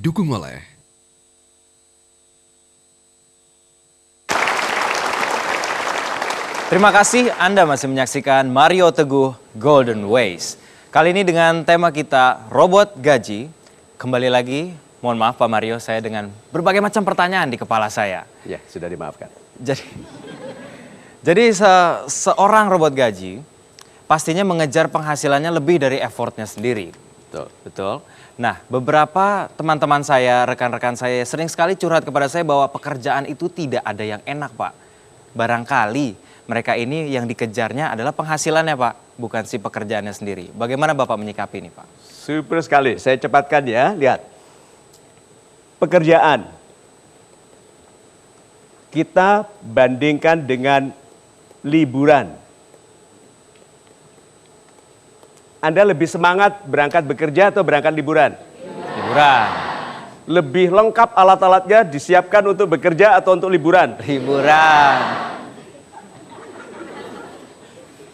didukung oleh Terima kasih Anda masih menyaksikan Mario Teguh Golden Ways. Kali ini dengan tema kita robot gaji. Kembali lagi, mohon maaf Pak Mario, saya dengan berbagai macam pertanyaan di kepala saya. Ya, sudah dimaafkan. Jadi seorang robot gaji pastinya mengejar penghasilannya lebih dari effortnya sendiri. Betul. Nah, beberapa teman-teman saya, rekan-rekan saya sering sekali curhat kepada saya bahwa pekerjaan itu tidak ada yang enak, Pak. Barangkali mereka ini yang dikejarnya adalah penghasilannya, Pak, bukan si pekerjaannya sendiri. Bagaimana Bapak menyikapi ini, Pak? Super sekali, saya cepatkan ya, lihat. Pekerjaan. Kita bandingkan dengan liburan. Anda lebih semangat berangkat bekerja atau berangkat liburan? Liburan. Lebih lengkap alat-alatnya disiapkan untuk bekerja atau untuk liburan? Liburan.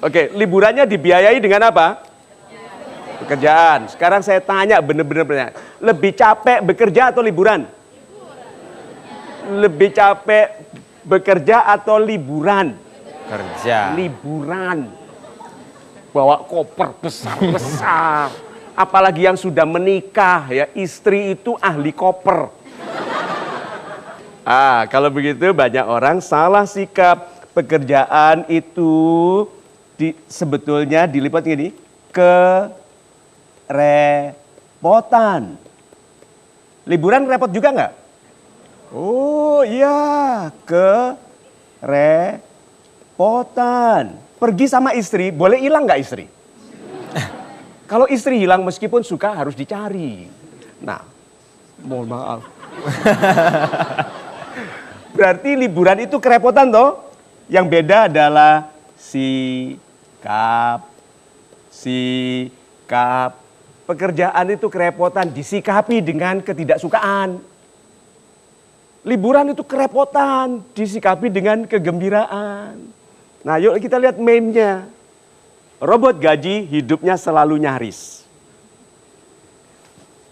Oke, liburannya dibiayai dengan apa? Pekerjaan. Sekarang saya tanya benar-benar, lebih capek bekerja atau liburan? Lebih capek bekerja atau liburan? Kerja. Liburan. Bawa koper besar-besar. Apalagi yang sudah menikah ya, istri itu ahli koper. Kalau begitu banyak orang salah sikap. Pekerjaan itu sebetulnya dilipat gini, kerepotan. Liburan repot juga nggak? Oh iya, kerepotan. Pergi sama istri, boleh hilang nggak istri? Kalau istri hilang meskipun suka harus dicari. Nah, mohon maaf. Berarti liburan itu kerepotan toh? Yang beda adalah sikap. Pekerjaan itu kerepotan disikapi dengan ketidaksukaan. Liburan itu kerepotan disikapi dengan kegembiraan. Nah, yuk kita lihat meme-nya. Robot gaji hidupnya selalu nyaris.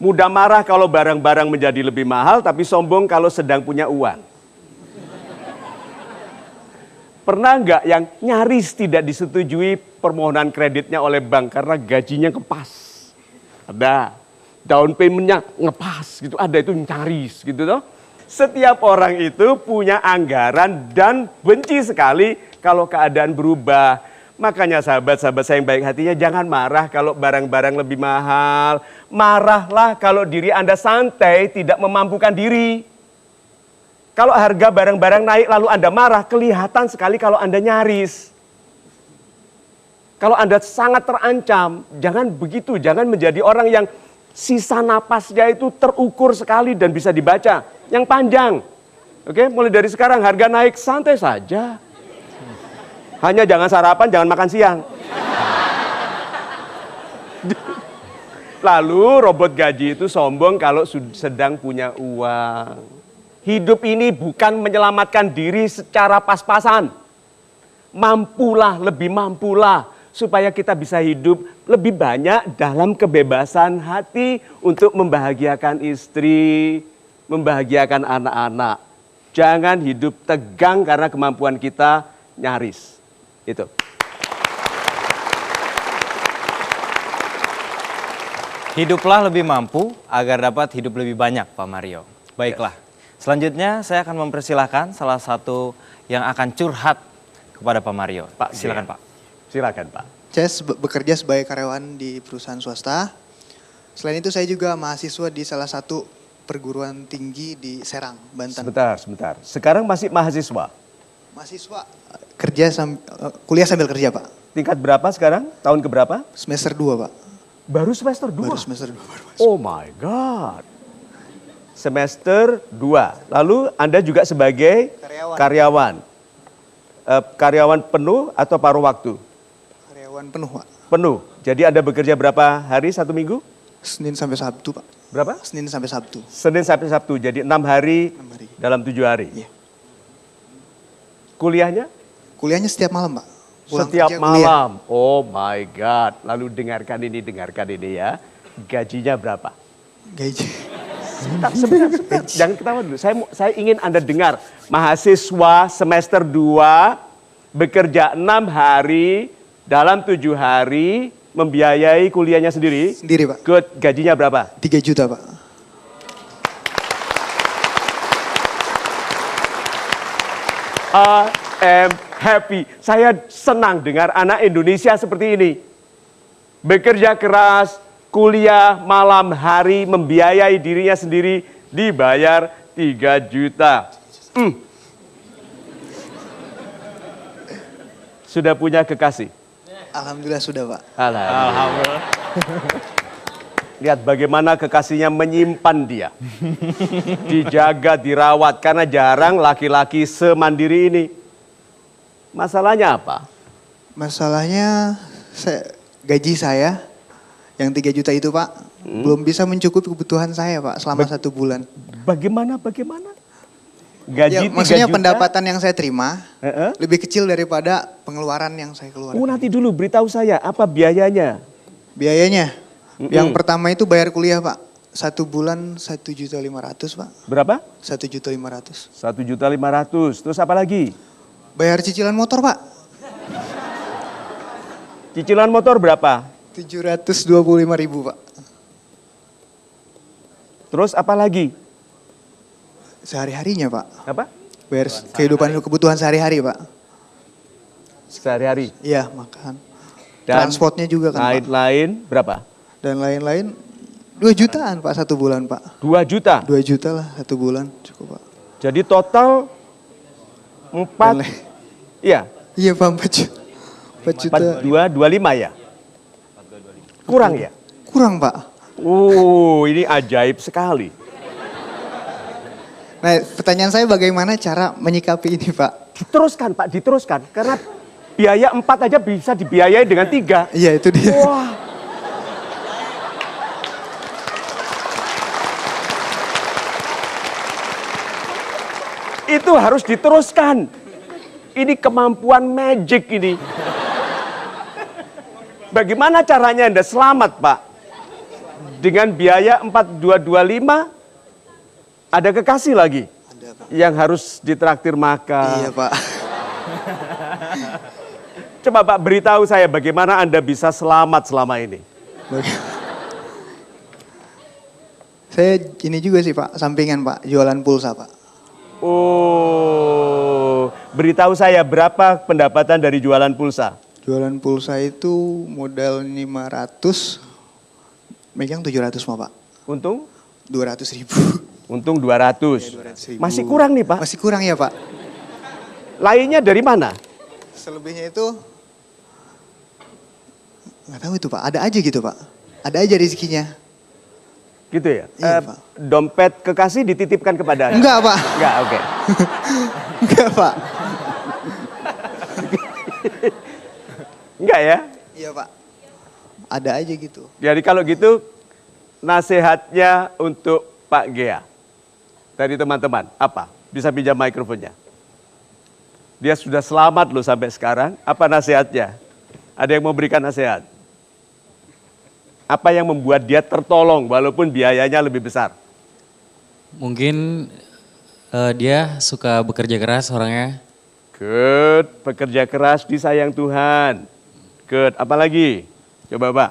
Mudah marah kalau barang-barang menjadi lebih mahal, tapi sombong kalau sedang punya uang. Pernah nggak yang nyaris tidak disetujui permohonan kreditnya oleh bank karena gajinya ngepas? Ada. Down payment-nya ngepas gitu, ada itu nyaris gitu toh. Setiap orang itu punya anggaran dan benci sekali kalau keadaan berubah. Makanya sahabat-sahabat saya yang baik hatinya jangan marah kalau barang-barang lebih mahal. Marahlah kalau diri Anda santai tidak memampukan diri. Kalau harga barang-barang naik lalu Anda marah, kelihatan sekali kalau Anda nyaris. Kalau Anda sangat terancam, jangan begitu. Jangan menjadi orang yang sisa napasnya itu terukur sekali dan bisa dibaca. Yang panjang. Oke, mulai dari sekarang harga naik santai saja. Hanya jangan sarapan, jangan makan siang. Lalu robot gaji itu sombong kalau sedang punya uang. Hidup ini bukan menyelamatkan diri secara pas-pasan. Mampulah, lebih mampulah. Supaya kita bisa hidup lebih banyak dalam kebebasan hati untuk membahagiakan istri, membahagiakan anak-anak. Jangan hidup tegang karena kemampuan kita nyaris. Itu. Hiduplah lebih mampu agar dapat hidup lebih banyak, Pak Mario. Baiklah. Selanjutnya saya akan mempersilahkan salah satu yang akan curhat kepada Pak Mario. Pak, silakan Pak. Silakan Pak. Saya bekerja sebagai karyawan di perusahaan swasta. Selain itu saya juga mahasiswa di salah satu perguruan tinggi di Serang, Banten. Sebentar. Sekarang masih mahasiswa? Mahasiswa kuliah sambil kerja Pak. Tingkat berapa sekarang? Tahun keberapa? Semester 2 Pak. Baru semester 2? Baru semester 2. Oh my God. Semester 2. Lalu Anda juga sebagai karyawan. Karyawan penuh atau paruh waktu? Karyawan penuh Pak. Penuh. Jadi Anda bekerja berapa hari satu minggu? Senin sampai Sabtu Pak. Berapa? Senin sampai Sabtu. Senin sampai Sabtu. Jadi 6 hari, 6 hari. dalam 7 hari. Iya. Kuliahnya? Kuliahnya setiap malam Pak. Pulang Setiap kerja, malam. Kuliah. Oh my God. Lalu dengarkan ini ya. Gajinya berapa? Gaji Sebentar. Jangan ketawa dulu. Saya ingin Anda dengar. Mahasiswa semester 2 bekerja 6 hari dalam 7 hari membiayai kuliahnya sendiri. Sendiri, Pak. Good. Gajinya berapa? 3 juta, Pak. I am happy. Saya senang dengar anak Indonesia seperti ini. Bekerja keras, kuliah malam hari, membiayai dirinya sendiri, dibayar 3 juta. Sudah punya kekasih? Alhamdulillah sudah, Pak. Alhamdulillah. Lihat bagaimana kekasihnya menyimpan dia. Dijaga, dirawat. Karena jarang laki-laki semandiri ini. Masalahnya apa? Masalahnya gaji saya yang 3 juta itu, Pak, belum bisa mencukupi kebutuhan saya, Pak, selama 1 bulan. Bagaimana? Ya, Gaji 3 maksudnya juta? pendapatan yang saya terima lebih kecil daripada pengeluaran yang saya keluarkan. Nanti dulu beritahu saya apa biayanya. Biayanya, yang pertama itu bayar kuliah, Pak. 1 bulan 1.500.000, Pak. Berapa? 1.500.000. 1.500.000. Terus apa lagi? Bayar cicilan motor, Pak. Cicilan motor berapa? 725.000, Pak. Terus apa lagi? Sehari-harinya, Pak. Apa? Bayar kebutuhan sehari-hari, Pak. Sehari-hari. Iya, makan. Dan Transportnya juga kan, Pak. lain-lain berapa? Dan lain-lain 2 jutaan, Pak, 1 bulan, Pak. 2 juta. 2 juta lah 1 bulan, cukup, Pak. Jadi total 4. Iya. Iya, Pak, 4 juta. 4 juta. 4225 ya? Kurang ya? Kurang, Pak. Ini ajaib sekali. Nah, pertanyaan saya bagaimana cara menyikapi ini, Pak? Diteruskan Pak, diteruskan. Karena biaya 4 aja bisa dibiayai dengan 3. Iya, itu dia. Wah. Itu harus diteruskan. Ini kemampuan magic ini. Bagaimana caranya Anda selamat, Pak? Dengan biaya 4225, ada kekasih lagi. Ada, Pak. Yang harus ditraktir makan. Iya, Pak. Coba Pak beritahu saya bagaimana Anda bisa selamat selama ini. Saya ini juga sih, Pak, sampingan, Pak, jualan pulsa, Pak. Beritahu saya berapa pendapatan dari jualan pulsa? Jualan pulsa itu modal 500, megang 700 mah, Pak. Untung? 200.000. Untung 200. Ya, 200.000. Masih kurang nih Pak? Masih kurang ya, Pak. Lainnya dari mana? Selebihnya itu nggak tahu itu, Pak. Ada aja gitu, Pak. Ada aja rezekinya. Gitu ya? Iya, Pak. Dompet kekasih dititipkan kepada Anda? Enggak, Pak. Enggak, oke. Enggak, Pak. Enggak ya? Iya, Pak. Ada aja gitu. Jadi kalau gitu nasihatnya untuk Pak Gea dari teman-teman apa? Bisa pinjam mikrofonnya. Dia sudah selamat loh sampai sekarang. Apa nasihatnya? Ada yang mau berikan nasihat? Apa yang membuat dia tertolong walaupun biayanya lebih besar? Mungkin dia suka bekerja keras orangnya. Good, bekerja keras disayang Tuhan. Good, apa lagi? Coba Pak.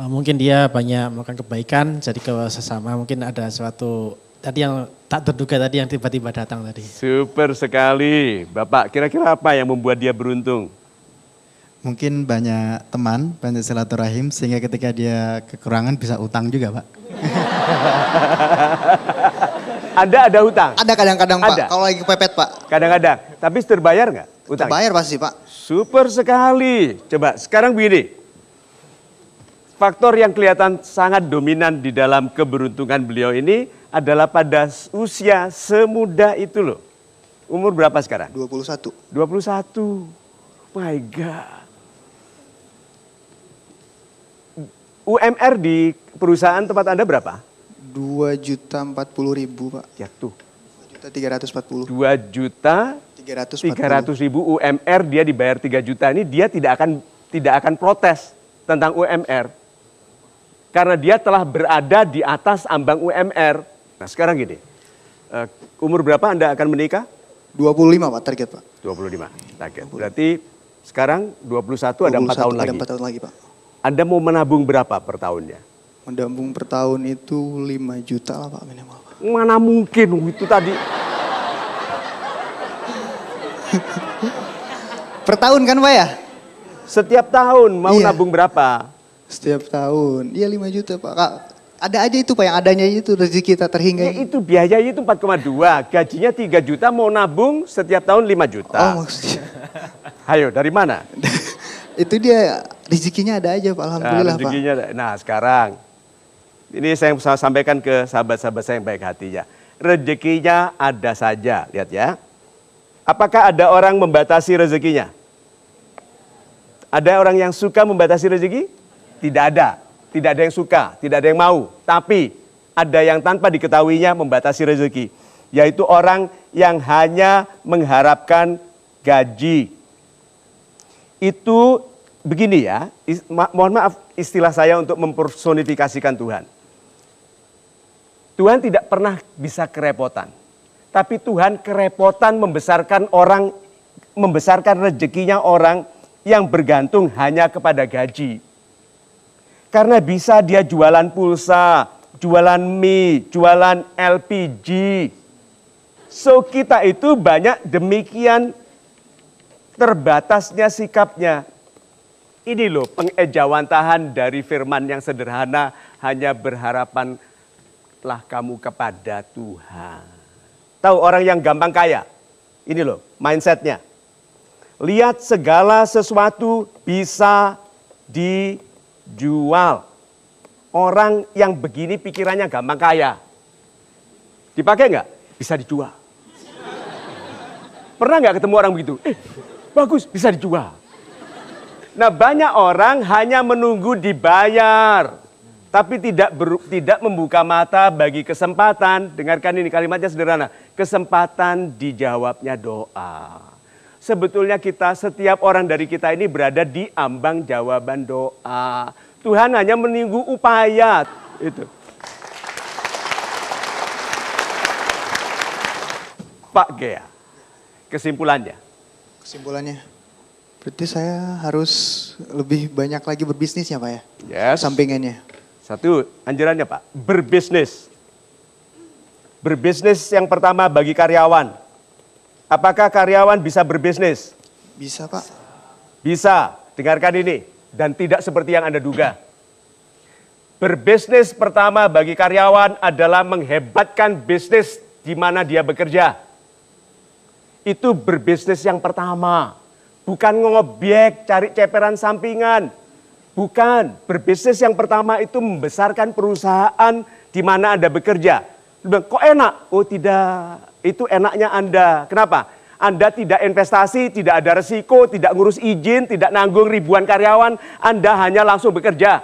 Mungkin dia banyak melakukan kebaikan, jadi ke sesama mungkin ada suatu tadi yang tak terduga tadi yang tiba-tiba datang tadi. Super sekali. Bapak, kira-kira apa yang membuat dia beruntung? Mungkin banyak teman, banyak silaturahim sehingga ketika dia kekurangan bisa utang juga, Pak. Anda ada hutang? Ada kadang-kadang, Pak. Ada? Kalau lagi kepepet, Pak. Kadang-kadang. Tapi terbayar nggak utang? Bayar pasti, Pak. Super sekali. Coba sekarang begini. Faktor yang kelihatan sangat dominan di dalam keberuntungan beliau ini adalah pada usia semuda itu loh. Umur berapa sekarang? 21. 21. My God. UMR di perusahaan tempat Anda berapa? 2.040.000, Pak. Ya tuh. 2.340. 2.300.000 UMR dia dibayar 3 juta ini dia tidak akan protes tentang UMR. Karena dia telah berada di atas ambang UMR. Nah sekarang gini, umur berapa Anda akan menikah? 25 Pak, target Pak. 25, target. Berarti sekarang 21 ada 4 tahun lagi. Ada 4 tahun lagi Pak. Anda mau menabung berapa per tahunnya? Menabung per tahun itu 5 juta lah Pak minimal Pak. Mana mungkin itu tadi. Per tahun kan Pak ya? Setiap tahun mau Iya. nabung berapa? Setiap tahun, iya 5 juta Pak. Kak, ada aja itu Pak, yang adanya itu rezeki kita terhingga. Ya itu biayanya itu 4,2, gajinya 3 juta, mau nabung setiap tahun 5 juta. Oh maksudnya, Ayo dari mana? itu dia rezekinya ada aja Pak, alhamdulillah Pak. Rezekinya, nah sekarang, ini saya sampaikan ke sahabat-sahabat saya yang baik hati ya. Rezekinya ada saja, lihat ya. Apakah ada orang membatasi rezekinya? Ada orang yang suka membatasi rezeki? Tidak ada. Tidak ada yang suka, tidak ada yang mau. Tapi ada yang tanpa diketahuinya membatasi rezeki. Yaitu orang yang hanya mengharapkan gaji. Itu begini ya, mohon maaf istilah saya untuk mempersonifikasikan Tuhan. Tuhan tidak pernah bisa kerepotan. Tapi Tuhan kerepotan membesarkan orang, membesarkan rezekinya orang yang bergantung hanya kepada gaji. Karena bisa dia jualan pulsa, jualan mie, jualan LPG. So kita itu banyak demikian terbatasnya sikapnya. Ini loh pengejawantahan dari firman yang sederhana, hanya berharapanlah kamu kepada Tuhan. Tahu orang yang gampang kaya? Ini loh mindsetnya. Lihat segala sesuatu bisa dijual. Orang yang begini pikirannya gampang kaya. Dipakai nggak? Bisa dijual. Pernah nggak ketemu orang begitu? Bagus, bisa dijual. Nah banyak orang hanya menunggu dibayar. Tapi tidak membuka mata bagi kesempatan. Dengarkan ini kalimatnya sederhana. Kesempatan dijawabnya doa. Sebetulnya setiap orang dari kita ini berada di ambang jawaban doa. Tuhan hanya menunggu upaya. Itu. Pak Gea, kesimpulannya. Kesimpulannya, berarti saya harus lebih banyak lagi berbisnisnya Pak ya? Yes. Sampingannya. Satu, anjurannya Pak, berbisnis. Berbisnis yang pertama bagi karyawan. Apakah karyawan bisa berbisnis? Bisa Pak. Bisa, dengarkan ini. Dan tidak seperti yang Anda duga. Berbisnis pertama bagi karyawan adalah menghebatkan bisnis di mana dia bekerja. Itu berbisnis yang pertama. Bukan ngobyek, cari ceperan sampingan. Bukan, berbisnis yang pertama itu membesarkan perusahaan di mana Anda bekerja. Kok enak? Oh tidak, itu enaknya Anda. Kenapa? Anda tidak investasi, tidak ada resiko, tidak ngurus izin, tidak nanggung ribuan karyawan. Anda hanya langsung bekerja.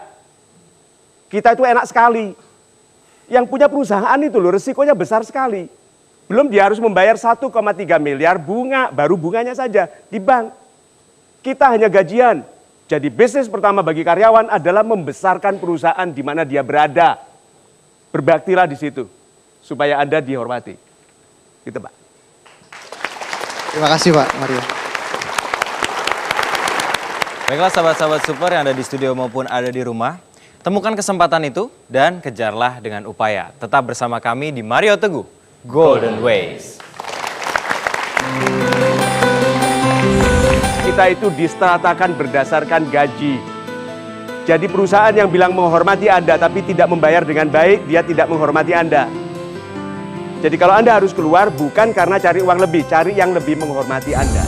Kita itu enak sekali. Yang punya perusahaan itu loh resikonya besar sekali. Belum dia harus membayar 1,3 miliar bunga, baru bunganya saja di bank. Kita hanya gajian. Jadi bisnis pertama bagi karyawan adalah membesarkan perusahaan di mana dia berada. Berbaktilah di situ supaya Anda dihormati. Gitu Pak. Terima kasih Pak Mario. Baiklah sahabat-sahabat super yang ada di studio maupun ada di rumah. Temukan kesempatan itu dan kejarlah dengan upaya. Tetap bersama kami di Mario Teguh, Golden Ways. Kita itu distratakan berdasarkan gaji. Jadi perusahaan yang bilang menghormati Anda tapi tidak membayar dengan baik, dia tidak menghormati Anda. Jadi kalau Anda harus keluar bukan karena cari uang lebih, cari yang lebih menghormati Anda.